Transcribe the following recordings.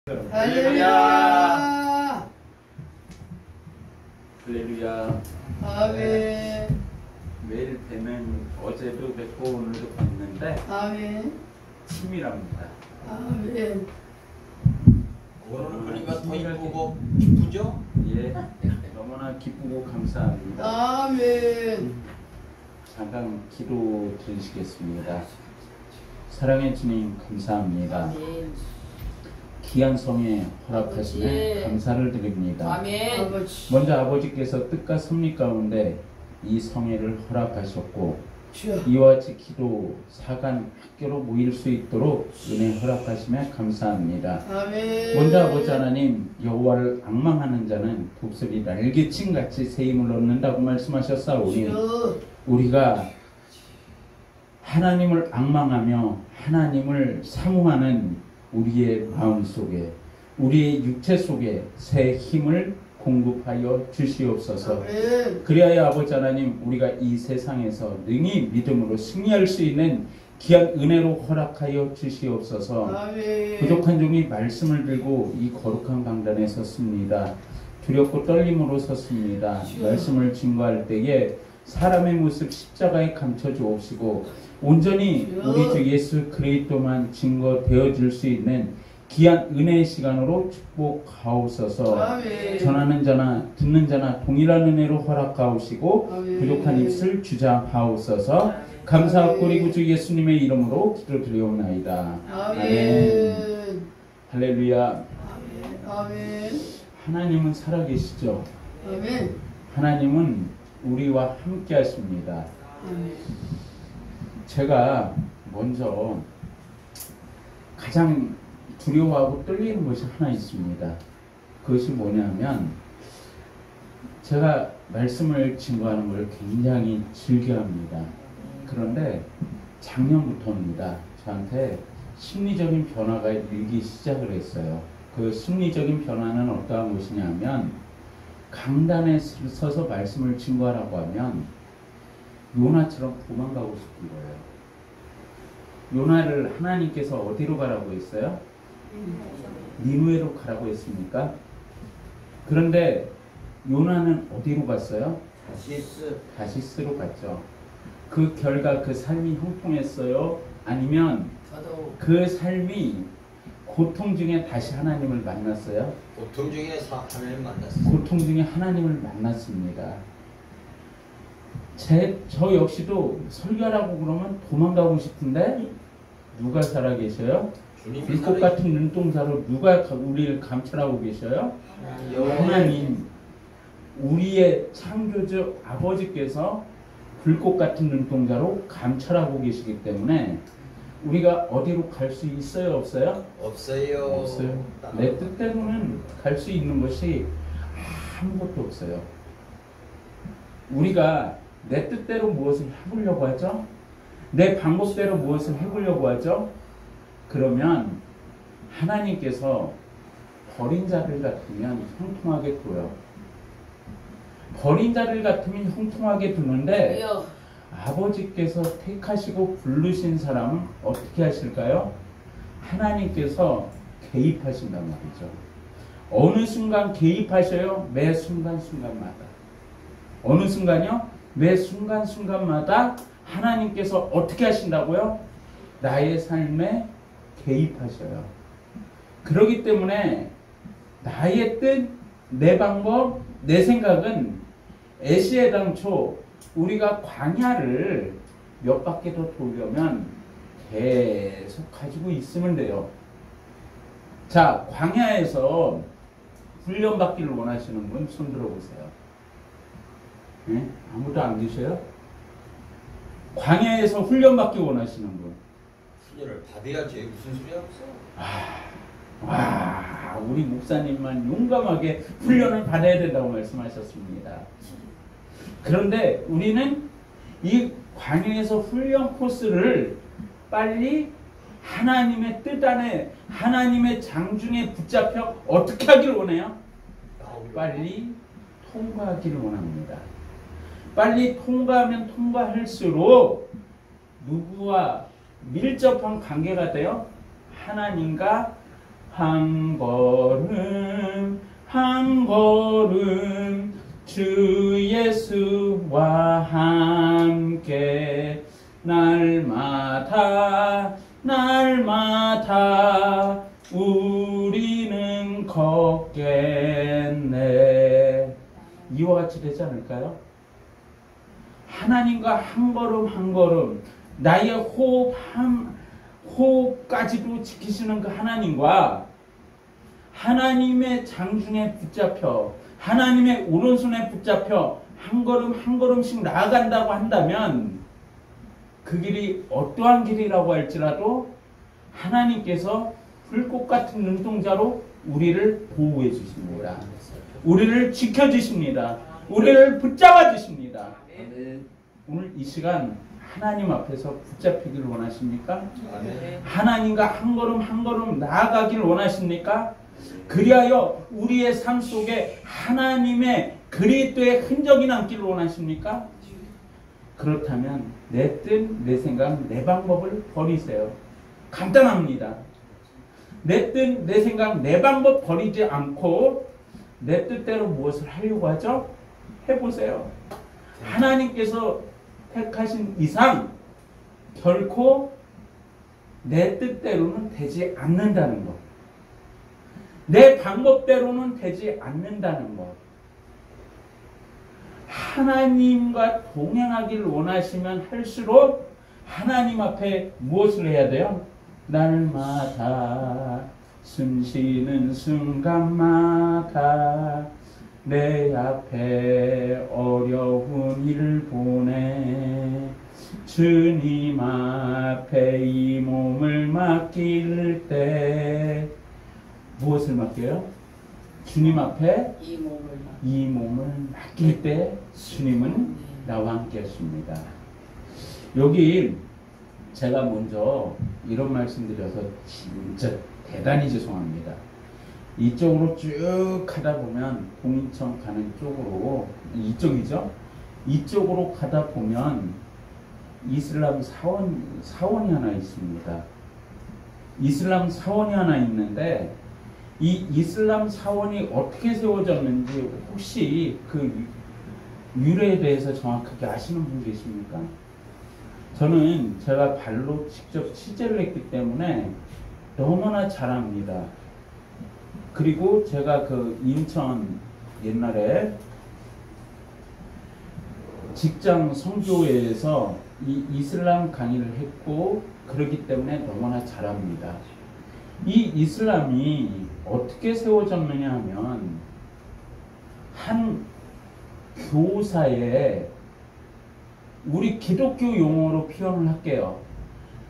할렐루야. 할렐루야. 아멘. 매일 뵈면 어제도 뵙고 오늘도 뵙는데 아멘. 치밀합니다. 아멘. 오늘은 그러니까 더 이쁘고 기쁘죠? 예, 너무나 기쁘고 감사합니다. 아멘. 잠깐 기도 드리시겠습니다. 사랑의 주님 감사합니다. 아멘. 귀한 성에 허락하시네 아버지. 감사를 드립니다. 아멘. 아버지. 먼저 아버지께서 뜻과 섭리 가운데 이 성회를 허락하셨고 주여. 이와 같이 기도 사간 학교로 모일 수 있도록 은혜 허락하시며 감사합니다. 아멘. 먼저 아버지 하나님, 여호와를 앙망하는 자는 독수리 날개침같이 새 힘을 얻는다고 말씀하셨사오니 주여. 우리가 하나님을 앙망하며 하나님을 사모하는 우리의 마음 속에, 우리의 육체 속에 새 힘을 공급하여 주시옵소서. 아멘. 그리하여 아버지 하나님, 우리가 이 세상에서 능히 믿음으로 승리할 수 있는 귀한 은혜로 허락하여 주시옵소서. 아멘. 부족한 종이 말씀을 들고 이 거룩한 강단에 섰습니다. 두렵고 떨림으로 섰습니다. 말씀을 증거할 때에 사람의 모습 십자가에 감춰 주옵시고 온전히 우리 주 예수 그리스도만 증거되어 줄 수 있는 귀한 은혜의 시간으로 축복하옵소서. 아멘. 전하는 자나 듣는 자나 동일한 은혜로 허락하옵시고 아멘. 부족한 입술 주장하옵소서. 감사하고 우리 구주 예수님의 이름으로 기도드리옵나이다. 아멘. 할렐루야. 아멘. 아멘. 하나님은 살아계시죠. 아멘. 하나님은 우리와 함께 하십니다. 아멘. 제가 먼저 가장 두려워하고 떨리는 것이 하나 있습니다. 그것이 뭐냐면 제가 말씀을 증거하는 걸 굉장히 즐겨합니다. 그런데 작년부터입니다. 저한테 심리적인 변화가 일기 시작을 했어요. 그 심리적인 변화는 어떠한 것이냐면 강단에 서서 말씀을 증거하라고 하면 요나처럼 도망가고 싶은 거예요. 요나를 하나님께서 어디로 가라고 했어요? 니누에로 가라고 했습니까? 그런데 요나는 어디로 갔어요? 다시스로 갔죠. 그 결과 그 삶이 형통했어요? 아니면 그 삶이 고통 중에 다시 하나님을 만났어요? 고통 중에 하나님을 만났어요. 고통 중에 하나님을 만났습니다. 저 역시도 설교하라고 그러면 도망가고 싶은데 누가 살아계셔요? 불꽃 같은 눈동자로 누가 우리를 감찰하고 계셔요? 하나님, 우리의 창조주 아버지께서 불꽃 같은 눈동자로 감찰하고 계시기 때문에 우리가 어디로 갈 수 있어요? 없어요? 없어요. 없어요. 내 뜻대로는 갈 수 있는 것이 아무것도 없어요. 우리가 내 뜻대로 무엇을 해보려고 하죠? 내 방법대로 무엇을 해보려고 하죠? 그러면 하나님께서 버린 자를 같으면 형통하게 둬요. 버린 자를 같으면 형통하게 두는데 아버지께서 택하시고 부르신 사람은 어떻게 하실까요? 하나님께서 개입하신단 말이죠. 어느 순간 개입하셔요? 매 순간순간마다. 어느 순간이요? 매 순간순간마다 하나님께서 어떻게 하신다고요? 나의 삶에 개입하셔요. 그렇기 때문에 나의 뜻, 내 방법, 내 생각은 애시애당초 우리가 광야를 몇 바퀴 더 돌려면 계속 가지고 있으면 돼요. 자, 광야에서 훈련받기를 원하시는 분 손 들어보세요. 네? 아무도 안 계셔요? 광야에서 훈련받기 원하시는 분. 훈련을 받아야지. 무슨 소리야 없어. 와, 우리 목사님만 용감하게 훈련을 받아야 된다고 말씀하셨습니다. 그런데 우리는 이 광야에서 훈련 코스를 빨리 하나님의 뜻 안에 하나님의 장중에 붙잡혀 어떻게 하기를 원해요? 빨리 통과하기를 원합니다. 빨리 통과하면 통과할수록 누구와 밀접한 관계가 돼요? 하나님과 한 걸음 한 걸음 주 예수와 함께 날마다 날마다 우리는 걷겠네. 이와 같이 되지 않을까요? 하나님과 한 걸음 한 걸음 나의 호흡까지도 지키시는 그 하나님과 하나님의 장중에 붙잡혀 하나님의 오른손에 붙잡혀 한 걸음 한 걸음씩 나아간다고 한다면 그 길이 어떠한 길이라고 할지라도 하나님께서 불꽃 같은 눈동자로 우리를 보호해 주십니다. 우리를 지켜 주십니다. 우리를 붙잡아 주십니다. 오늘 이 시간 하나님 앞에서 붙잡히기를 원하십니까? 하나님과 한 걸음 한 걸음 나아가기를 원하십니까? 그리하여 우리의 삶 속에 하나님의 그리스도의 흔적이 남기를 원하십니까? 그렇다면 내 뜻, 내 생각, 내 방법을 버리세요. 간단합니다. 내 뜻, 내 생각, 내 방법 버리지 않고 내 뜻대로 무엇을 하려고 하죠? 해보세요. 하나님께서 택하신 이상 결코 내 뜻대로는 되지 않는다는 것. 내 방법대로는 되지 않는다는 것. 하나님과 동행하기를 원하시면 할수록 하나님 앞에 무엇을 해야 돼요? 날마다 숨쉬는 순간마다 내 앞에 어려운 일을 보내 주님 앞에 이 몸을 맡길 때 무엇을 맡겨요? 주님 앞에 이 몸을 맡길 때 주님은 나와 함께 하십니다. 여기 제가 먼저 이런 말씀드려서 진짜 대단히 죄송합니다. 이쪽으로 쭉 가다 보면 공인청 가는 쪽으로 이쪽이죠? 이쪽으로 가다 보면 이슬람 사원이 하나 있습니다. 이슬람 사원이 하나 있는데 이 이슬람 사원이 어떻게 세워졌는지 혹시 그 유래에 대해서 정확하게 아시는 분 계십니까? 저는 제가 발로 직접 취재를 했기 때문에 너무나 잘 압니다. 그리고 제가 그 인천 옛날에 직장 선교회에서 이 이슬람 강의를 했고 그렇기 때문에 너무나 잘 압니다. 이 이슬람이 어떻게 세워졌느냐 하면 한 교사의 우리 기독교 용어로 표현을 할게요.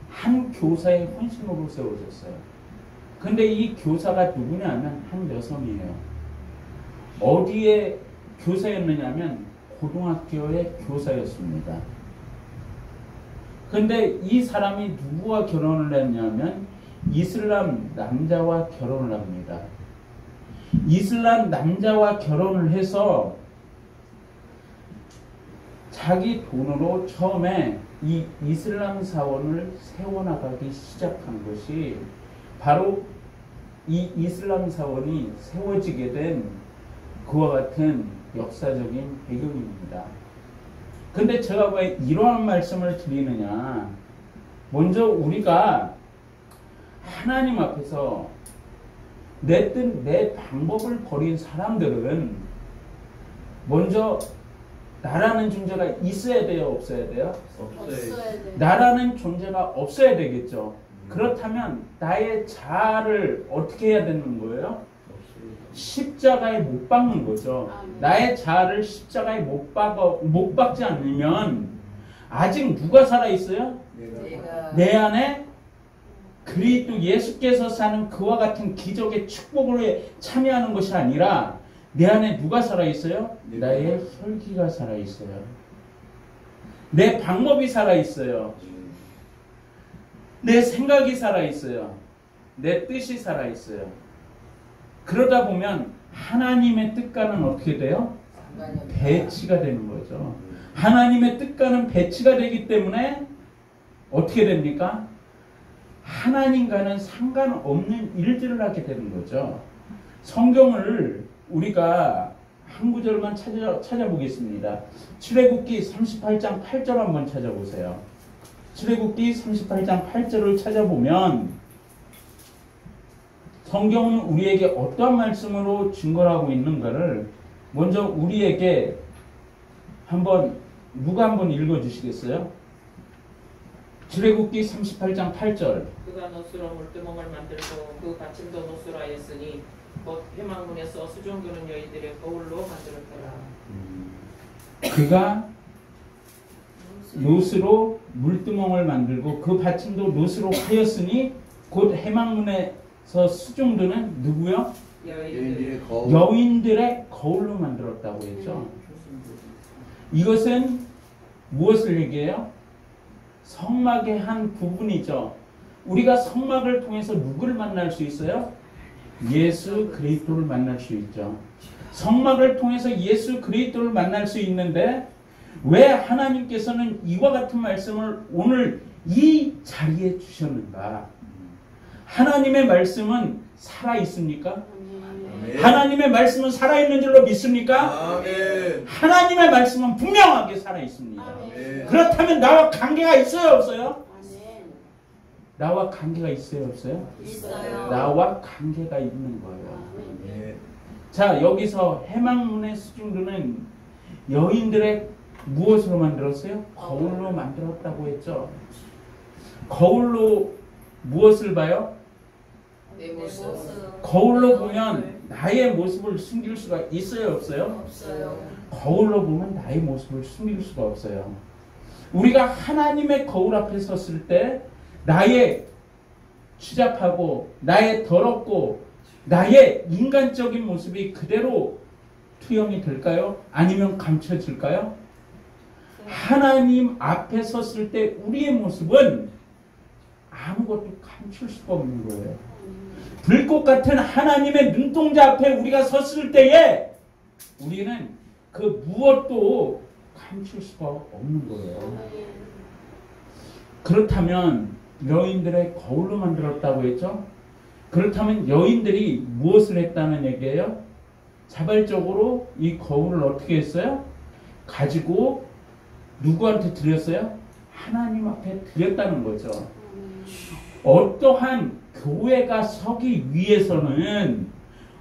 한 교사의 헌신으로 세워졌어요. 근데 이 교사가 누구냐면 한 여성이에요. 어디에 교사였느냐면 고등학교의 교사였습니다. 근데 이 사람이 누구와 결혼을 했냐면 이슬람 남자와 결혼을 합니다. 이슬람 남자와 결혼을 해서 자기 돈으로 처음에 이 이슬람 사원을 세워나가기 시작한 것이 바로 이 이슬람 사원이 세워지게 된 그와 같은 역사적인 배경입니다. 근데 제가 왜 이러한 말씀을 드리느냐? 먼저 우리가 하나님 앞에서 내 뜻, 내 방법을 버린 사람들은 먼저 나라는 존재가 있어야 돼요? 없어야 돼요? 없어야 돼. 나라는 존재가 없어야 되겠죠. 그렇다면 나의 자아를 어떻게 해야 되는 거예요? 십자가에 못 박는 거죠. 나의 자아를 십자가에 못 박지 않으면 아직 누가 살아있어요? 내 안에 그리스도 예수께서 사는 그와 같은 기적의 축복을 참여하는 것이 아니라 내 안에 누가 살아있어요? 나의 혈기가 살아있어요. 내 방법이 살아있어요. 내 생각이 살아있어요. 내 뜻이 살아있어요. 그러다 보면 하나님의 뜻과는 어떻게 돼요? 배치가 되는 거죠. 하나님의 뜻과는 배치가 되기 때문에 어떻게 됩니까? 하나님과는 상관없는 일들을 하게 되는 거죠. 성경을 우리가 한 구절만 찾아보겠습니다. 출애굽기 38장 8절 한번 찾아보세요. 출애굽기 38장 8절을 찾아보면 성경은 우리에게 어떠한 말씀으로 증거하고 있는가를 먼저 우리에게 누가 한번 읽어주시겠어요? 출애굽기 38장 8절. 그가 노스로 물두멍을 만들고 그 받침도 노스로 하였으니 곧 회막문에서 수종드는 여인들의 거울로 만들었더라. 그가 노스로 물두멍을 만들고 그 받침도 노스로 하였으니 곧 해망문에서 수종드는 누구요? 여인들의 거울로 만들었다고 했죠. 이것은 무엇을 얘기해요? 성막의 한 부분이죠. 우리가 성막을 통해서 누구를 만날 수 있어요? 예수 그리스도를 만날 수 있죠. 성막을 통해서 예수 그리스도를 만날 수 있는데 왜 하나님께서는 이와 같은 말씀을 오늘 이 자리에 주셨는가? 하나님의 말씀은 살아 있습니까? 하나님의 말씀은 살아있는 줄로 믿습니까? 아멘. 하나님의 말씀은 분명하게 살아있습니다. 아멘. 그렇다면 나와 관계가 있어요 없어요? 나와 관계가 있어요 없어요? 있어요. 나와 관계가 있는 거예요. 아멘. 자, 여기서 해망문의 수중들은 여인들의 무엇으로 만들었어요? 거울로 만들었다고 했죠. 거울로 무엇을 봐요? 내 모습. 거울로 보면 나의 모습을 숨길 수가 있어요 없어요? 없어요. 거울로 보면 나의 모습을 숨길 수가 없어요. 우리가 하나님의 거울 앞에 섰을 때 나의 추잡하고 나의 더럽고 나의 인간적인 모습이 그대로 투영이 될까요? 아니면 감춰질까요? 하나님 앞에 섰을 때 우리의 모습은 아무것도 감출 수가 없는 거예요. 불꽃 같은 하나님의 눈동자 앞에 우리가 섰을 때에 우리는 그 무엇도 감출 수가 없는 거예요. 그렇다면 여인들의 거울로 만들었다고 했죠? 그렇다면 여인들이 무엇을 했다는 얘기예요? 자발적으로 이 거울을 어떻게 했어요? 가지고 누구한테 드렸어요? 하나님 앞에 드렸다는 거죠. 어떠한 교회가 서기 위해서는,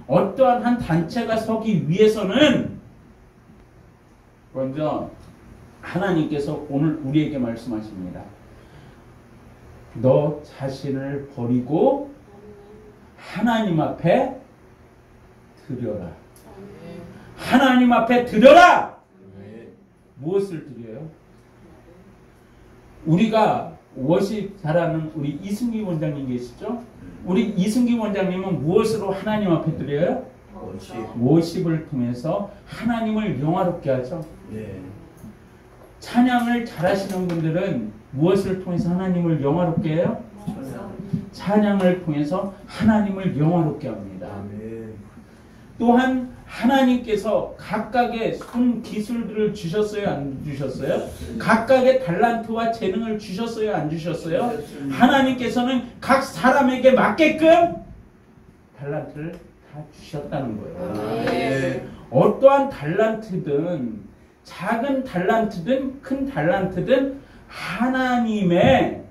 어떠한 한 단체가 서기 위해서는 먼저 하나님께서 오늘 우리에게 말씀하십니다. 너 자신을 버리고 하나님 앞에 드려라. 하나님 앞에 드려라. 무엇을 드려요? 우리가 워십 잘하는 우리 이승기 원장님 계시죠? 우리 이승기 원장님은 무엇으로 하나님 앞에 드려요? 워십을 통해서 하나님을 영화롭게 하죠. 네. 찬양을 잘하시는 분들은 무엇을 통해서 하나님을 영화롭게 해요? 찬양을 통해서 하나님을 영화롭게 합니다. 아멘. 또한 하나님께서 각각의 손 기술들을 주셨어요? 안 주셨어요? 각각의 달란트와 재능을 주셨어요? 안 주셨어요? 하나님께서는 각 사람에게 맞게끔 달란트를 다 주셨다는 거예요. 네. 어떠한 달란트든 작은 달란트든 큰 달란트든 하나님의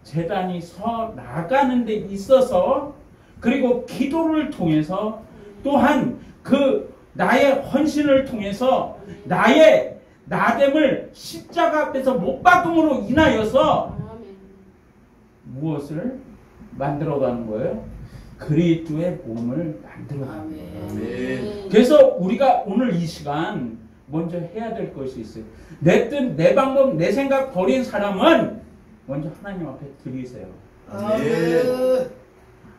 제단이 서 나가는 데 있어서, 그리고 기도를 통해서, 또한 그 나의 헌신을 통해서 나의 나됨을 십자가 앞에서 못 박음으로 인하여서 무엇을 만들어가는 거예요? 그리스도의 몸을 만들어가는 거예요. 아멘. 그래서 우리가 오늘 이 시간 먼저 해야 될 것이 있어요. 내 뜻, 내 방법, 내 생각 버린 사람은 먼저 하나님 앞에 드리세요. 아멘.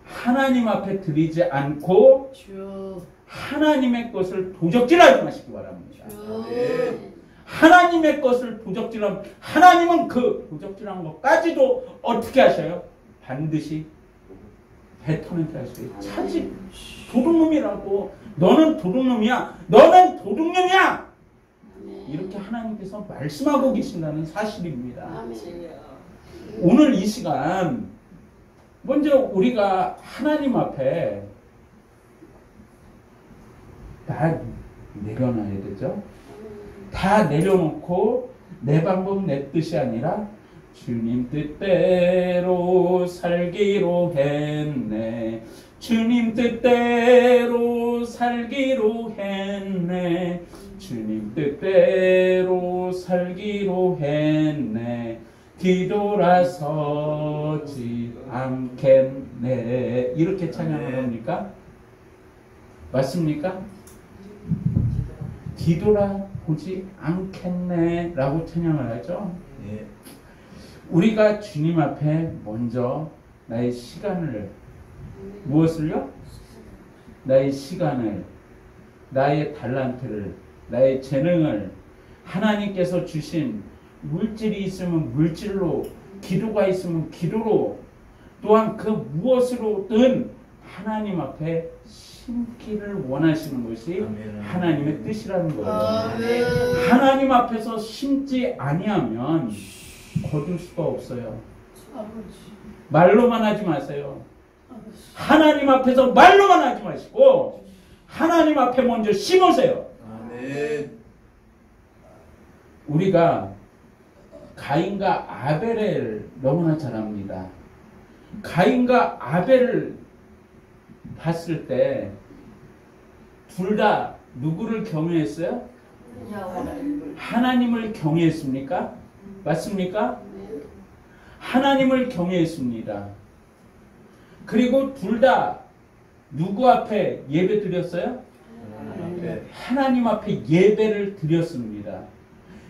하나님 앞에 드리지 않고 주. 하나님의 것을 도적질하지 마시기 바랍니다. 아멘. 하나님의 것을 도적질하면 하나님은 그 도적질한 것까지도 어떻게 하셔요? 반드시 뱉어내게 하시고, 차지 도둑놈이라고, 너는 도둑놈이야, 너는 도둑놈이야, 이렇게 하나님께서 말씀하고 계신다는 사실입니다. 오늘 이 시간 먼저 우리가 하나님 앞에 다 내려놔야 되죠. 다 내려놓고 내 방법 내 뜻이 아니라 주님 뜻대로 살기로 했네. 주님 뜻대로 살기로 했네. 주님 뜻대로 살기로 했네. 뒤돌아서지 않겠네. 이렇게 찬양을 합니까? 맞습니까? 뒤돌아보지 않겠네 라고 찬양을 하죠. 네. 우리가 주님 앞에 먼저 나의 시간을 무엇을요? 나의 시간을, 나의 달란트를, 나의 재능을 하나님께서 주신 물질이 있으면 물질로, 기도가 있으면 기도로, 또한 그 무엇으로든 하나님 앞에 심기를 원하시는 것이 아멘. 하나님의 뜻이라는 거예요. 아멘. 하나님 앞에서 심지 아니하면 거둘 수가 없어요. 말로만 하지 마세요. 하나님 앞에서 말로만 하지 마시고 하나님 앞에 먼저 심으세요. 아멘. 우리가 가인과 아벨을 너무나 잘 압니다. 가인과 아벨을 봤을 때 둘 다 누구를 경외했어요? 하나님을 경외했습니까? 맞습니까? 하나님을 경외했습니다. 그리고 둘 다 누구 앞에 예배 드렸어요? 하나님 앞에 예배를 드렸습니다.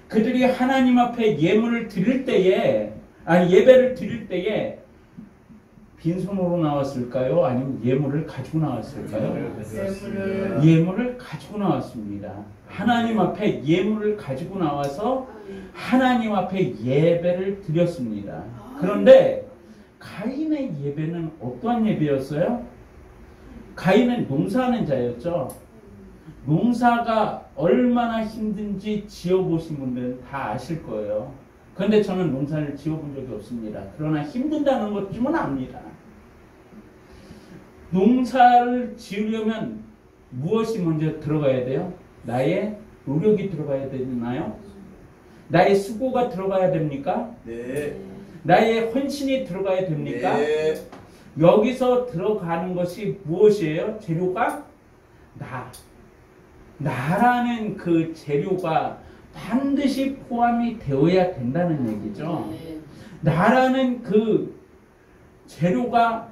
그들이 하나님 앞에 예물을 드릴 때에, 예배를 드릴 때에 빈손으로 나왔을까요? 아니면 예물을 가지고 나왔을까요? 예물을 가지고 나왔습니다. 하나님 앞에 예물을 가지고 나와서 하나님 앞에 예배를 드렸습니다. 그런데 가인의 예배는 어떠한 예배였어요? 가인은 농사하는 자였죠. 농사가 얼마나 힘든지 지어보신 분들은 다 아실 거예요. 그런데 저는 농사를 지어본 적이 없습니다. 그러나 힘든다는 것쯤은 압니다. 농사를 지으려면 무엇이 먼저 들어가야 돼요? 나의 노력이 들어가야 되나요? 나의 수고가 들어가야 됩니까? 네. 나의 헌신이 들어가야 됩니까? 네. 여기서 들어가는 것이 무엇이에요? 재료가? 나라는 그 재료가 반드시 포함이 되어야 된다는 얘기죠. 나라는 그 재료가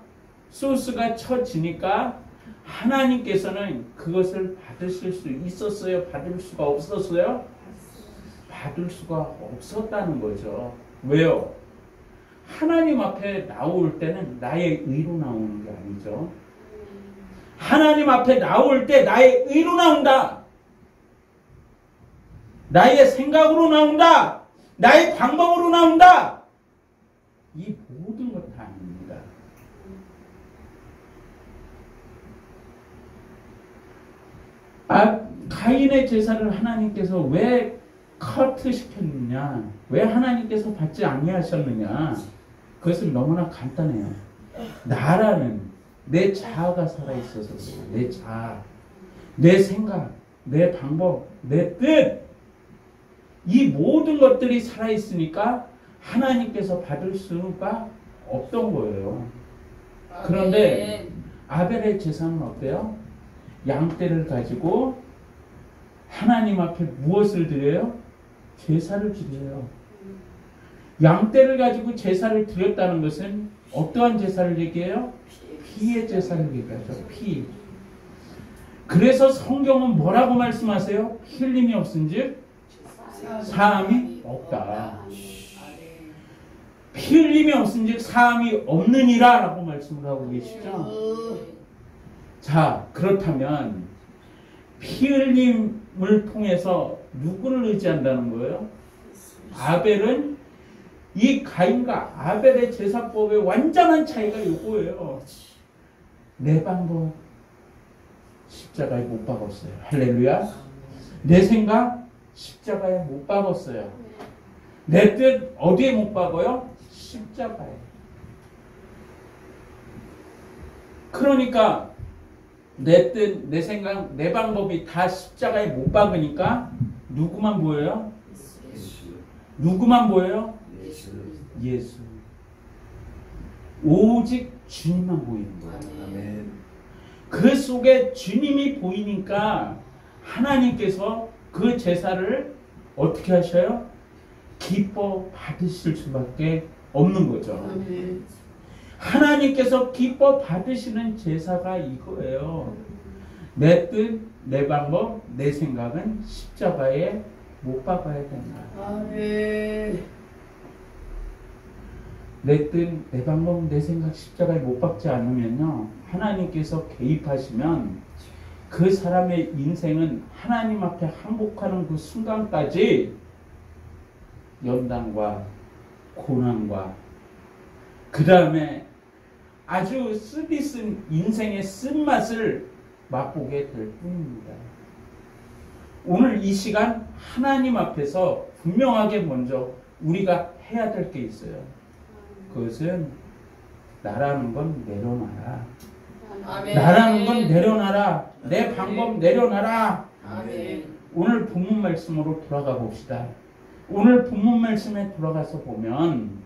소스가 쳐지니까 하나님께서는 그것을 받으실 수 있었어요? 받을 수가 없었어요? 받을 수가 없었다는 거죠. 왜요? 하나님 앞에 나올 때는 나의 의로 나오는 게 아니죠. 하나님 앞에 나올 때 나의 의로 나온다. 나의 생각으로 나온다. 나의 방법으로 나온다. 이 모든 것 다 아닙니다. 가인의 제사를 하나님께서 왜 커트 시켰느냐? 왜 하나님께서 받지 아니하셨느냐? 그것은 너무나 간단해요. 나라는 내 자아가 살아있어서 내 자아, 내 생각, 내 방법, 내 뜻, 이 모든 것들이 살아있으니까 하나님께서 받을 수가 없던 거예요. 그런데 아벨의 제사는 어때요? 양떼를 가지고 하나님 앞에 무엇을 드려요? 제사를 드려요. 양떼를 가지고 제사를 드렸다는 것은 어떠한 제사를 얘기해요? 피의 제사를 얘기하죠. 피. 그래서 성경은 뭐라고 말씀하세요? 피 흘림이 없은즉 사함이 없다. 피 흘림이 없은즉 사함이 없느니라 라고 말씀을 하고 계시죠. 자, 그렇다면 피 흘림을 통해서 누구를 의지한다는 거예요? 아벨은 이 가인과 아벨의 제사법의 완전한 차이가 이거예요. 내 방법 십자가에 못 박았어요. 할렐루야. 내 생각 십자가에 못 박았어요. 내 뜻 어디에 못 박아요? 십자가에. 그러니까 내 뜻, 내 생각, 내 방법이 다 십자가에 못 박으니까 누구만 보여요? 예수. 누구만 보여요? 예수. 예수. 오직 주님만 보이는 거예요. 아멘. 그 속에 주님이 보이니까 하나님께서 그 제사를 어떻게 하셔요? 기뻐 받으실 수밖에 없는 거죠. 아멘. 하나님께서 기뻐 받으시는 제사가 이거예요. 내 뜻, 내 방법, 내 생각은 십자가에 못 박아야 된다. 아멘. 내 뜻, 내 방법, 내 생각 십자가에 못 박지 않으면요, 하나님께서 개입하시면 그 사람의 인생은 하나님 앞에 항복하는 그 순간까지 연단과 고난과 그 다음에 아주 쓰디쓴 인생의 쓴맛을 맛보게 될 뿐입니다. 오늘 이 시간 하나님 앞에서 분명하게 먼저 우리가 해야 될 게 있어요. 그것은 나라는 건 내려놔라. 아멘. 나라는 건 내려놔라. 내 방법 내려놔라. 아멘. 오늘 본문 말씀으로 돌아가 봅시다. 오늘 본문 말씀에 돌아가서 보면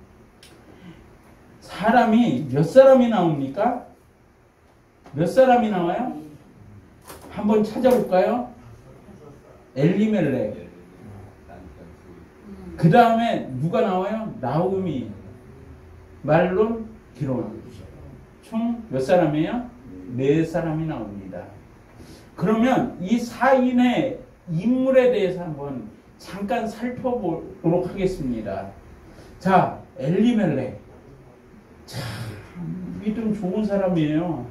사람이 몇 사람이 나옵니까? 몇 사람이 나와요? 한번 찾아볼까요? 엘리멜렉. 그 다음에 누가 나와요? 나오미, 말론, 기론. 총 몇 사람이에요? 4사람이 나옵니다. 그러면 이 4인의 인물에 대해서 한번 잠깐 살펴보도록 하겠습니다. 자, 엘리멜렉. 참 믿음 좋은 사람이에요.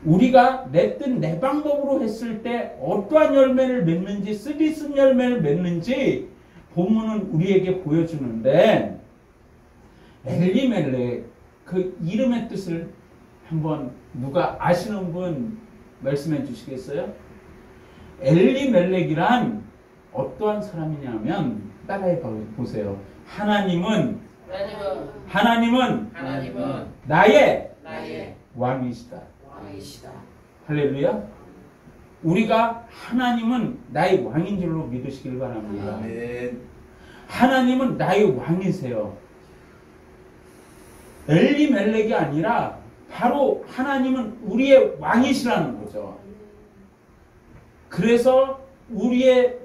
우리가 내 뜻, 내 방법으로 했을 때 어떠한 열매를 맺는지, 쓰디쓴 열매를 맺는지 본문은 우리에게 보여주는데, 엘리멜렉, 그 이름의 뜻을 한번 누가 아시는 분 말씀해 주시겠어요? 엘리멜렉이란 어떠한 사람이냐면, 따라해 보세요. 하나님은 나의 왕이시다. 왕이시다. 할렐루야. 우리가 하나님은 나의 왕인 줄로 믿으시길 바랍니다. 아멘. 하나님은 나의 왕이세요. 엘리멜렉이 아니라 바로 하나님은 우리의 왕이시라는 거죠. 그래서 우리의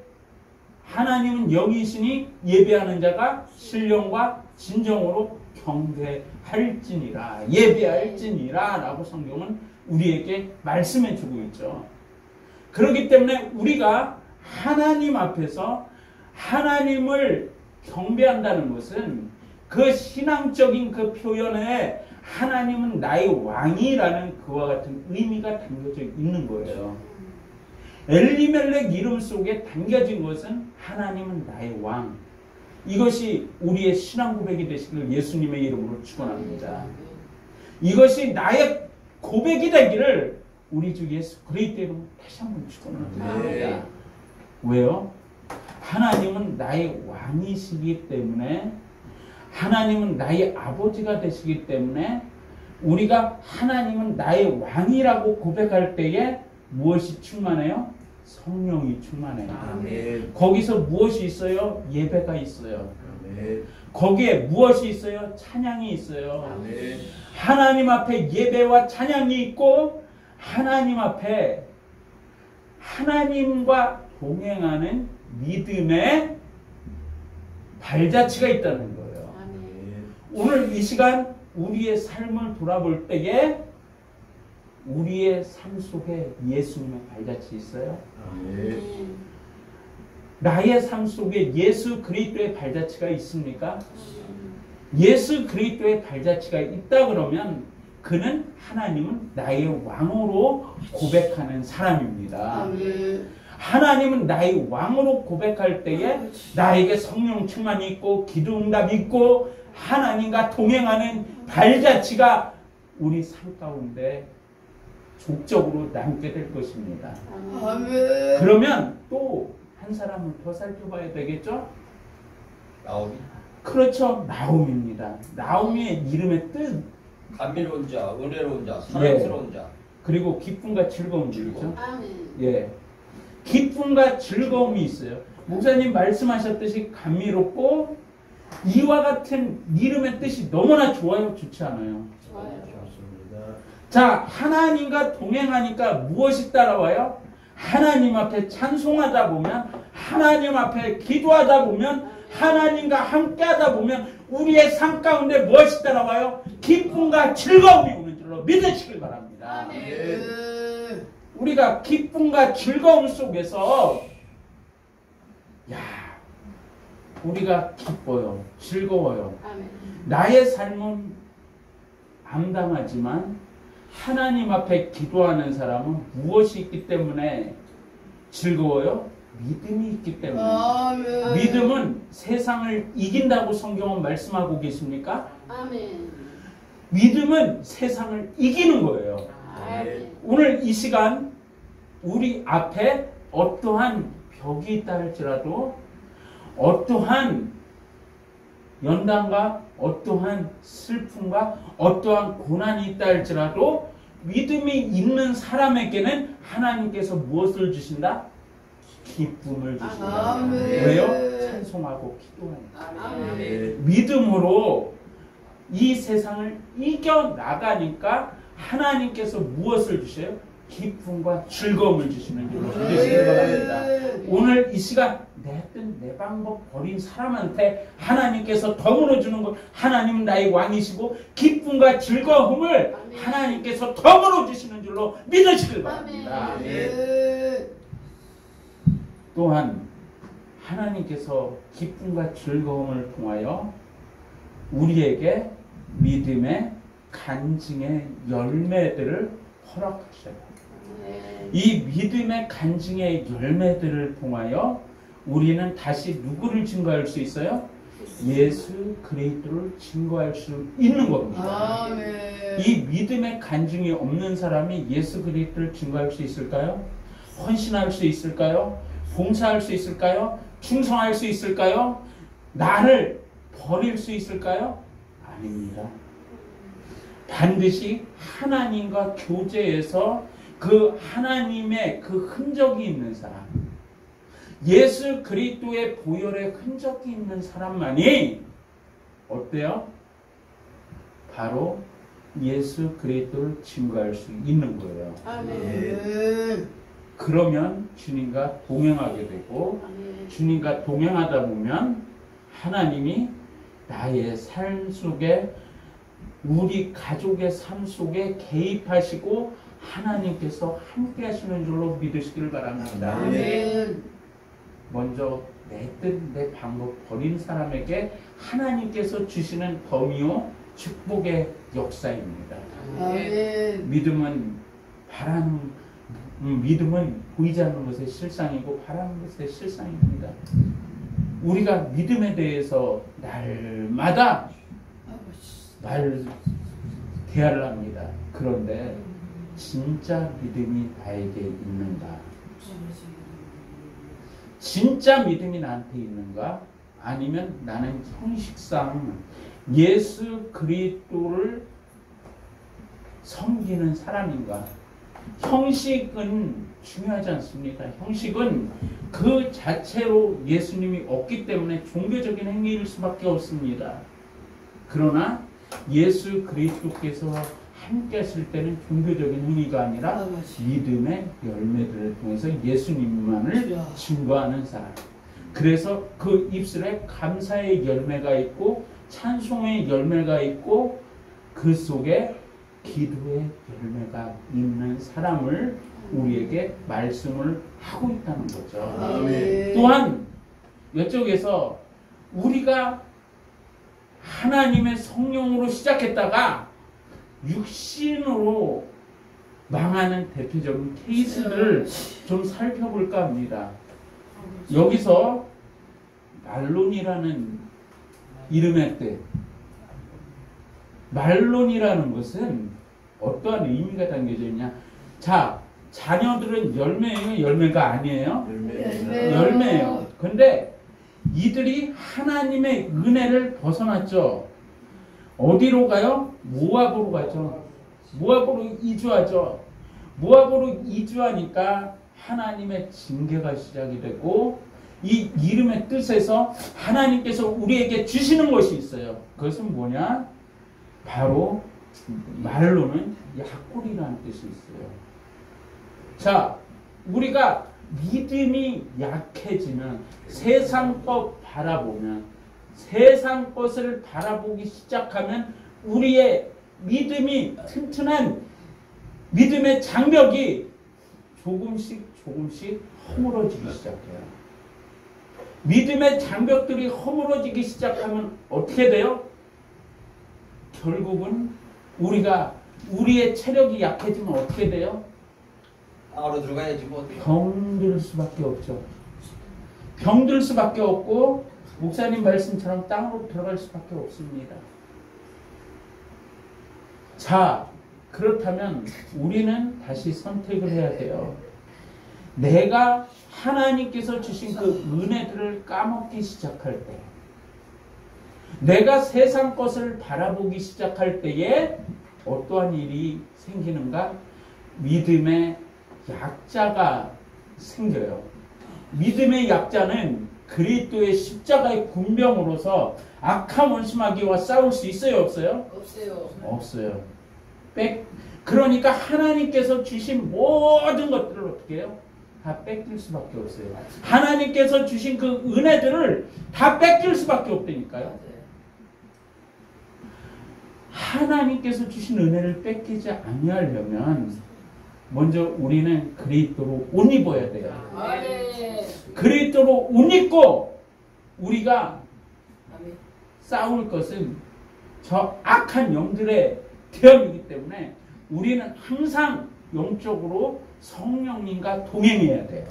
하나님은 영이시니 예배하는 자가 신령과 진정으로 경배할지니라, 예배할지니라 라고 성경은 우리에게 말씀해 주고 있죠. 그렇기 때문에 우리가 하나님 앞에서 하나님을 경배한다는 것은 그 신앙적인 그 표현에 하나님은 나의 왕이라는 그와 같은 의미가 담겨져 있는 거예요. 엘리멜렉 이름 속에 담겨진 것은 하나님은 나의 왕. 이것이 우리의 신앙 고백이 되시길 예수님의 이름으로 축원합니다. 이것이 나의 고백이 되기를 우리 주 예수 그리스도의 이름으로 다시 한번 축원합니다. 네. 왜요? 하나님은 나의 왕이시기 때문에, 하나님은 나의 아버지가 되시기 때문에 우리가 하나님은 나의 왕이라고 고백할 때에 무엇이 충만해요? 성령이 충만해요. 아멘. 거기서 무엇이 있어요? 예배가 있어요. 아멘. 거기에 무엇이 있어요? 찬양이 있어요. 아멘. 하나님 앞에 예배와 찬양이 있고, 하나님 앞에 하나님과 동행하는 믿음의 발자취가 있다는 거예요. 아멘. 오늘 이 시간 우리의 삶을 돌아볼 때에 우리의 삶 속에 예수님의 발자취 있어요? 아멘. 나의 삶 속에 예수 그리스도의 발자취가 있습니까? 예수 그리스도의 발자취가 있다 그러면 그는 하나님은 나의 왕으로 고백하는 사람입니다. 아멘. 하나님은 나의 왕으로 고백할 때에 나에게 성령 충만이 있고 기도응답이 있고 하나님과 동행하는 발자취가 우리 삶 가운데 족적으로 남게 될 것입니다. 아멘. 그러면 또 한 사람을 더 살펴봐야 되겠죠? 나오미. 그렇죠. 나옴입니다. 나옴이의 이름의 뜻, 감미로운 자, 은혜로운 자, 사랑스러운 자. 그리고 기쁨과 즐거움이 있죠. 아멘. 예. 기쁨과 즐거움이 있어요. 목사님 말씀하셨듯이 감미롭고 이와 같은 이름의 뜻이 너무나 좋아요, 좋지 않아요? 좋아요. 좋습니다. 자, 하나님과 동행하니까 무엇이 따라와요? 하나님 앞에 찬송하다 보면, 하나님 앞에 기도하다 보면, 하나님과 함께하다 보면 우리의 삶 가운데 무엇이 따라와요? 기쁨과 즐거움이 오는 줄로 믿으시길 바랍니다. 아멘. 우리가 기쁨과 즐거움 속에서 우리가 기뻐요. 즐거워요. 아멘. 나의 삶은 암담하지만 하나님 앞에 기도하는 사람은 무엇이 있기 때문에 즐거워요? 믿음이 있기 때문에. 아멘. 믿음은 세상을 이긴다고 성경은 말씀하고 계십니까? 아멘. 믿음은 세상을 이기는 거예요. 아멘. 오늘 이 시간 우리 앞에 어떠한 벽이 있다 할지라도 어떠한 연단과 어떠한 슬픔과 어떠한 고난이 있다 할지라도 믿음이 있는 사람에게는 하나님께서 무엇을 주신다? 기쁨을 주신다. 아멘. 왜요? 찬송하고 기도하니까. 아멘. 믿음으로 이 세상을 이겨나가니까 하나님께서 무엇을 주셔요? 기쁨과 즐거움을 주시는 줄로 믿으시기 바랍니다. 오늘 이 시간 내 뜻, 내 방법 버린 사람한테 하나님께서 덤으로 주는 것, 하나님은 나의 왕이시고 기쁨과 즐거움을 하나님께서 덤으로 주시는 줄로 믿으시길 바랍니다. 아멘. 또한 하나님께서 기쁨과 즐거움을 통하여 우리에게 믿음의 간증의 열매들을 허락하셔요. 이 믿음의 간증의 열매들을 통하여 우리는 다시 누구를 증거할 수 있어요? 예수 그리스도를 증거할 수 있는 겁니다. 아멘. 이 믿음의 간증이 없는 사람이 예수 그리스도를 증거할 수 있을까요? 헌신할 수 있을까요? 봉사할 수 있을까요? 충성할 수 있을까요? 나를 버릴 수 있을까요? 아닙니다. 반드시 하나님과 교제해서 그 하나님의 그 흔적이 있는 사람, 예수 그리스도의 보혈의 흔적이 있는 사람만이 어때요? 바로 예수 그리스도를 증거할 수 있는 거예요. 아멘. 그러면 주님과 동행하게 되고 아멘. 주님과 동행하다 보면 하나님이 나의 삶 속에 우리 가족의 삶 속에 개입하시고 하나님께서 함께 하시는 줄로 믿으시길 바랍니다. 아멘. 먼저 내 뜻, 내 방법 버린 사람에게 하나님께서 주시는 범위요 축복의 역사입니다. 아멘. 믿음은 믿음은 보이지 않는 것의 실상이고 바라는 것의 실상입니다. 우리가 믿음에 대해서 날마다 대화를 합니다. 그런데 진짜 믿음이 나에게 있는가? 진짜 믿음이 나한테 있는가? 아니면 나는 형식상 예수 그리스도를 섬기는 사람인가? 형식은 중요하지 않습니다. 형식은 그 자체로 예수님이 없기 때문에 종교적인 행위일 수밖에 없습니다. 그러나 예수 그리스도께서 함께 하실 때는 종교적인 행위가 아니라 믿음의 열매들을 통해서 예수님만을 증거하는 사람. 그래서 그 입술에 감사의 열매가 있고 찬송의 열매가 있고 그 속에 기도의 열매가 있는 사람을 우리에게 말씀을 하고 있다는 거죠. 아멘. 또한 이쪽에서 우리가 하나님의 성령으로 시작했다가 육신으로 망하는 대표적인 케이스를 좀 살펴볼까 합니다. 여기서 말론이라는 이름의 뜻, 말론이라는 것은 어떠한 의미가 담겨져 있냐? 자, 자녀들은 열매예요, 열매가 아니에요? 열매예요. 근데 이들이 하나님의 은혜를 벗어났죠. 어디로 가요? 모압으로 가죠. 모압으로 이주하죠. 모압으로 이주하니까 하나님의 징계가 시작이 되고 이 이름의 뜻에서 하나님께서 우리에게 주시는 것이 있어요. 그것은 뭐냐? 바로 말로는 약골이라는 뜻이 있어요. 자, 우리가 믿음이 약해지면 세상 것 바라보면 세상 것을 바라보기 시작하면 우리의 믿음이 튼튼한 믿음의 장벽이 조금씩 허물어지기 시작해요. 믿음의 장벽들이 허물어지기 시작하면 어떻게 돼요? 결국은 우리의 체력이 약해지면 어떻게 돼요? 땅으로 들어가야지 뭐. 병들 수밖에 없죠. 병들 수밖에 없고 목사님 말씀처럼 땅으로 들어갈 수밖에 없습니다. 자, 그렇다면 우리는 다시 선택을 해야 돼요. 내가 하나님께서 주신 그 은혜들을 까먹기 시작할 때, 내가 세상 것을 바라보기 시작할 때에 어떠한 일이 생기는가? 믿음의 약자가 생겨요. 믿음의 약자는 그리스도의 십자가의 군병으로서 악한 원수마귀와 싸울 수 있어요, 없어요? 없어요. 없어요. 그러니까 하나님께서 주신 모든 것들을 어떻게 해요? 다 뺏길 수밖에 없어요. 하나님께서 주신 그 은혜들을 다 뺏길 수밖에 없다니까요. 하나님께서 주신 은혜를 뺏기지 아니하려면 먼저 우리는 그리스도로 옷 입어야 돼요. 그리스도로 옷 입고 우리가 싸울 것은 저 악한 영들의 대함이기 때문에 우리는 항상 영적으로 성령님과 동행해야 돼요.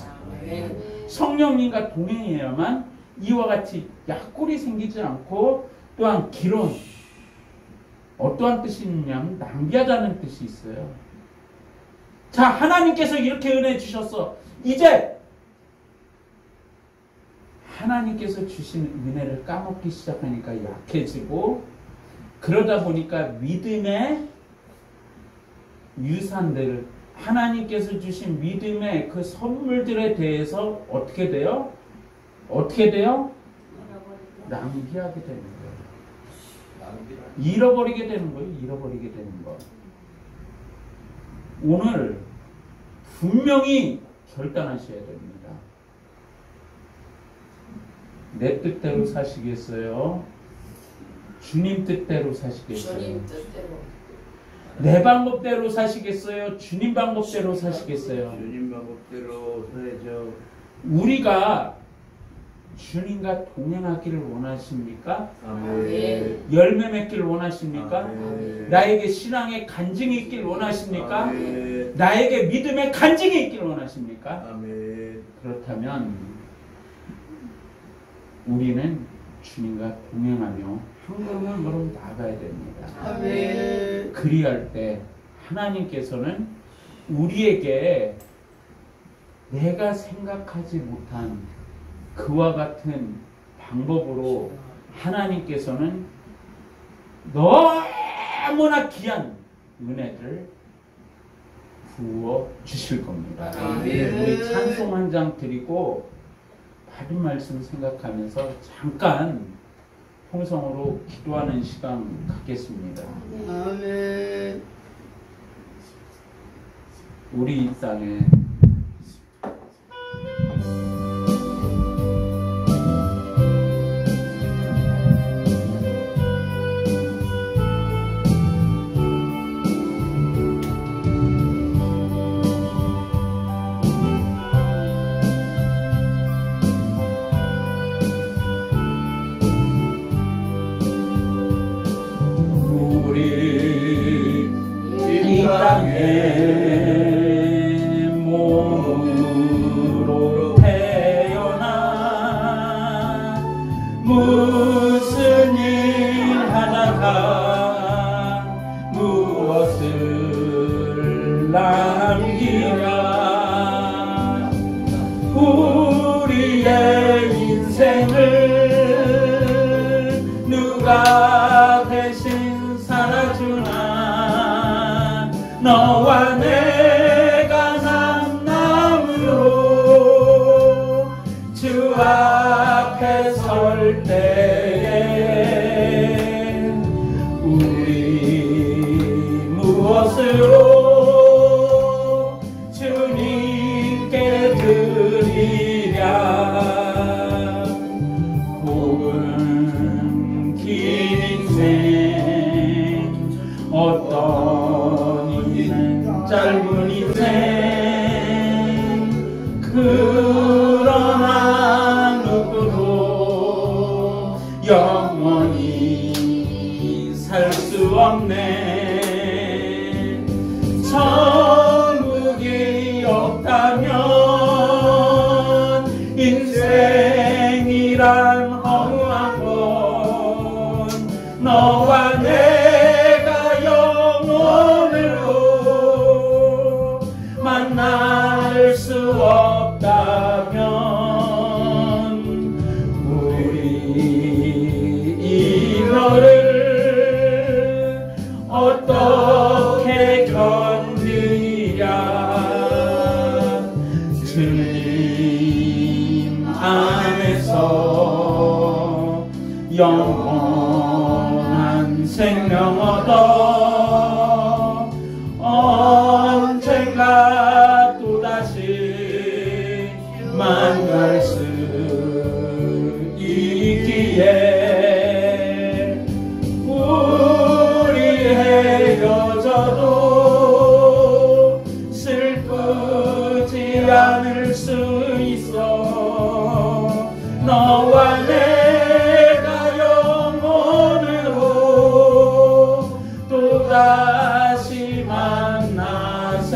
성령님과 동행해야만 이와 같이 약골이 생기지 않고, 또한 기론, 어떠한 뜻이 있냐면 낭비하자는 뜻이 있어요. 자, 하나님께서 이렇게 은혜 주셨어. 이제 하나님께서 주신 은혜를 까먹기 시작하니까 약해지고, 그러다 보니까 믿음의 유산들, 하나님께서 주신 믿음의 그 선물들에 대해서 어떻게 돼요? 낭비하게 되는 거예요. 잃어버리게 되는 거예요. 잃어버리게 되는 거. 오늘 분명히 결단하셔야 됩니다. 내 뜻대로 사시겠어요? 주님 뜻대로 사시겠어요? 주님 뜻대로. 내 방법대로 사시겠어요? 주님 방법대로 사시겠어요? 주님 방법대로 살아야죠. 우리가 주님과 동행하기를 원하십니까? 아멘. 열매 맺기를 원하십니까? 아멘. 나에게 신앙의 간증이 있기를 원하십니까? 아멘. 나에게 믿음의 간증이 있기를 원하십니까? 아멘. 그렇다면 우리는 주님과 동행하며 한 걸음 나아가야 됩니다. 아멘. 그리할 때 하나님께서는 우리에게 내가 생각하지 못한 그와 같은 방법으로 하나님께서는 너무나 귀한 은혜를 부어 주실 겁니다. 아멘. 우리 찬송 한 장 드리고 받은 말씀 생각하면서 잠깐 통성으로 기도하는 시간 갖겠습니다. 아멘. 우리 이 땅에 이 땅에 너와 내가 남남으로 주 앞에 설 때에 우리 무엇으로 주님께 드리랴. 혹은 긴 인생 어떤 이는 짧은 인생 그러나 누구도 영원히 살 수 없네. 천국이 없다면 인생이란 허무한 건 너와 내가 영원으로 만날 수 없다면 우리 이별을 어떻게 견디랴. 주님 안에서 영원한 생명 얻어 언젠가 또다시 만날 수 있기에 우리 헤어져도 슬프지 않을 수 있어. 너와 내가 영원으로 또다시 만나세.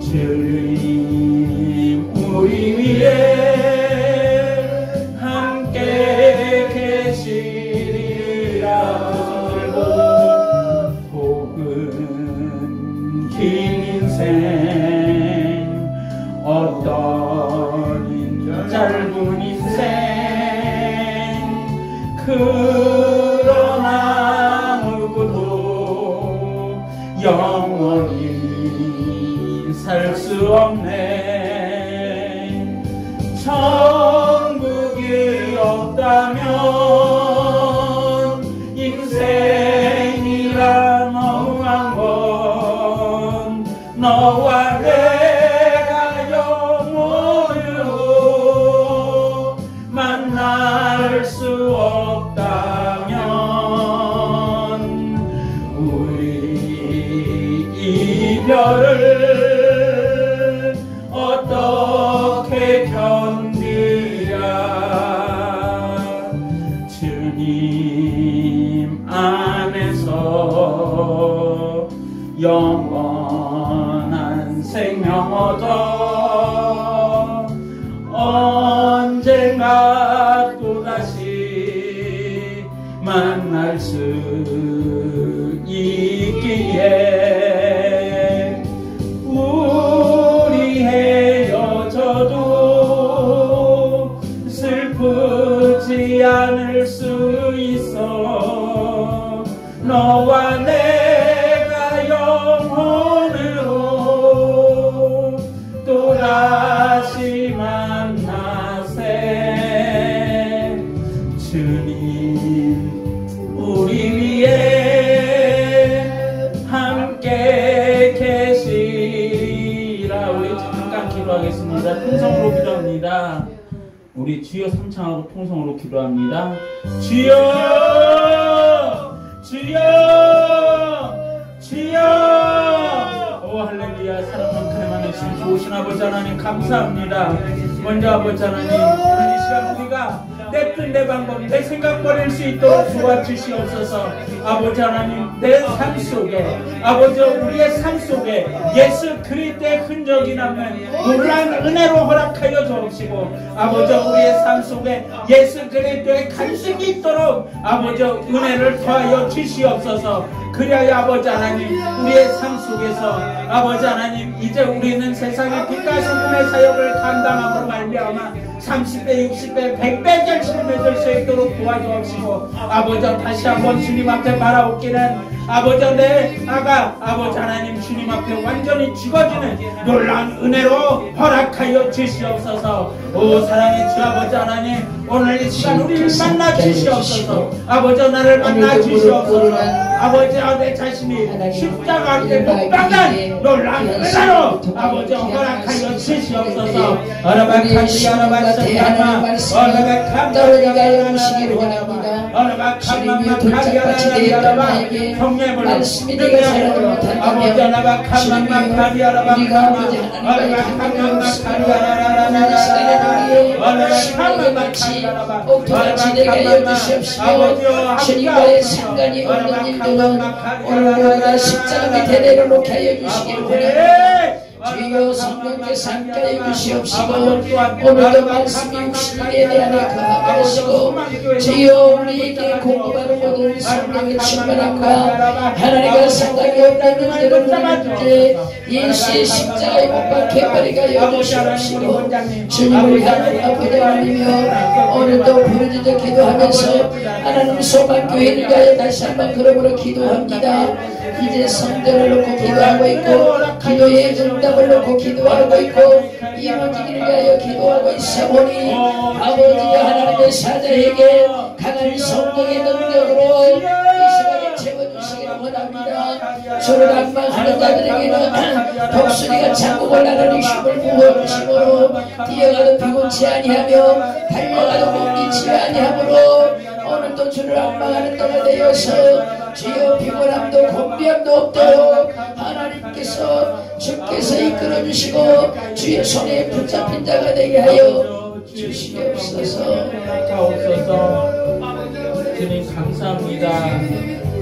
주님 우리 위에 함께 계시리라. 혹은 긴 인생 어떤 짧은 인생 그러나 누구도 영원히 살 수 없네. 천국이 없다면 인생이란 허무한 건 너와 내가 영원으로 만날 수 없다면 우리 이별을 어떻게 견디랴. 주님 안에서 영원한 생명 얻어 언젠가 또다시 만날 수 있기에 우리 헤어져도 슬프지 않을 수 있어. 너와 내가 영원으로 또다시 만나세. 주님 우리 위에 함께 계시라. 우리 잠깐 기도하겠습니다. 통성으로 기도합니다. 우리 주여 삼창하고 통성으로 기도합니다. 주여 주여 주여. 오 할렐루야. 사랑하는 그네만의 신 좋으신 아버지 하나님 감사합니다. 먼저 아버지 하나님 오늘 이 시간 우리가 내 뜻 내 방법 내 생각 버릴 수 있도록 도와주시옵소서. 아버지 하나님 내 삶 속에 아버지 우리의 삶 속에 예수 그리스도의 흔적이 남는 놀라운 은혜로 허락하여 주옵시고 아버지 우리의 삶 속에 예수 그리스도의 간증이 있도록 아버지 은혜를 더하여 주시옵소서. 그래야 아버지 하나님 우리의 삶 속에서 아버지 하나님 이제 우리는 세상의 빛과 소금의 사역을 감당함으로 말미암아 30배 60배 100배 결실을 맺을 수 있도록 도와주옵시고 아버지 다시 한번 주님 앞에 바라옵기는 아버지 내 아가 아버지 하나님 주님 앞에 완전히 죽어지는 놀라운 은혜로 허락하여 주시옵소서. 오 사랑의 주 아버지 하나님 오늘 이 시간 우리를 만나 주시옵소서. 아버지 나를 만나 주시옵소서. 아버지 내 자신이 십자가 앞에 못 박는 놀라운 은혜로 아버지 허락하여 주시옵소서. 우리의 신앙과 대하나님 말씀이 떠올리게 하시기를 원합니다. 주님이여 돌짝같이 되었던 나에게 말씀이 내가 살아도 못한다며 주님이여 우리가 아버지 하나님과의 관계가 없으므로 이 시간에 우리의 신앙과 같이 옥토같이 되게 하여 주시옵시며 주님과의 상관이 없는 일들은 오늘보다 십자가 밑에 내려놓게 하여 주시기를 원합니다. 주여 성령께서 함께하여 주시옵시고 오늘도 말씀이 육신에 대하여 거하게 하시고 주여 우리에게 공부하는 모든 성령의 충만함과 하나님과 상관이 없는 일들을 우리에게 예수의 십자가에 못 박혀버리게 하여 주시옵시고 주님을 향한 아버지 하나님이여 오늘도 부르짖어 기도하면서 하나님 소망교회를 위하여 다시 한번 그러므로 기도합니다. 이제 성전을 놓고 기도하고 있고 기도의 응답을 놓고 기도하고 있고 이루어지기를 위하여 기도하고 있어보니 아버지 하나님의 사자에게 강한 성령의 능력으로 이 시간에 채워주시기를 원합니다. 주를 악망하는 자들에게는 독수리가 창국을 나르는 힘을 부어주심으로 뛰어가도 피곤치 아니하며 달려가도 멈추지 아니하므로 오늘도 주를 악망하는 때가 되어서 주여 피곤함도 곤비함도 없도록 하나님께서 주께서 이끌어주시고 주의 손에 붙잡힌 자가 되게 하여 주시옵소서. 주님 감사합니다.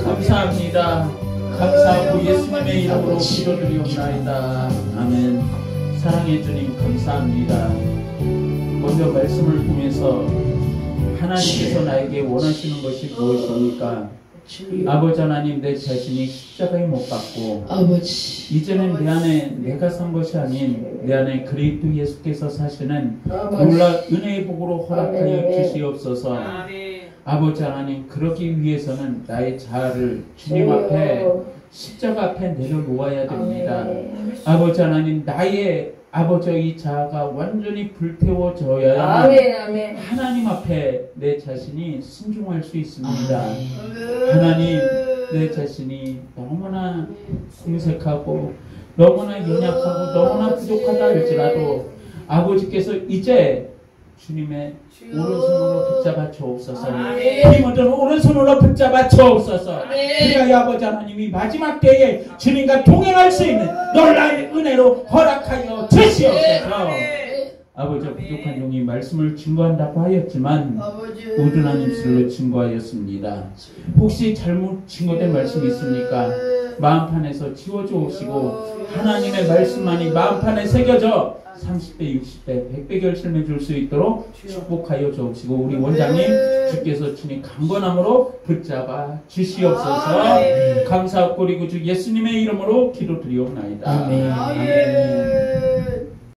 감사합니다. 감사하고 예수님의 이름으로 기도드리옵나이다. 아멘. 사랑의 주님 감사합니다. 먼저 말씀을 통해서 하나님께서 나에게 원하시는 것이 무엇입니까? 아버지 하나님 내 자신이 십자가에 못 박고 아버지 이제는 내 안에 내가 산 것이 아닌 내 안에 그리스도 예수께서 사시는 놀라운 은혜의 복으로 허락하여 주시옵소서. 아버지 하나님 그러기 위해서는 나의 자아를 주님 앞에 십자가 앞에 내려놓아야 됩니다. 아버지 하나님 나의 아버지의 자아가 완전히 불태워져야만 하나님 앞에 내 자신이 순종할 수 있습니다. 하나님 내 자신이 너무나 궁색하고 너무나 연약하고 너무나 부족하다 할지라도 아버지께서 이제 주님의 오른손으로 붙잡아 주옵소서. 힘얻은 오른손으로 붙잡아 주옵소서. 그래야 아버지 하나님이 마지막 때에 주님과 동행할 수 있는 놀라운 은혜로 허락하여 주시옵소서. 아버지 부족한 용이 말씀을 증거한다고 하였지만 우둔한 입술로 증거하였습니다. 혹시 잘못 증거된 말씀이 있습니까? 마음판에서 지워주옵시고 하나님의 말씀만이 마음판에 새겨져 30배, 60배, 100배 결실해 줄 수 있도록 축복하여 주옵시고 우리 원장님 주께서 주님 강건함으로 붙잡아 주시옵소서. 감사하고 그리고 주 예수님의 이름으로 기도드리옵나이다. 아멘. 아멘.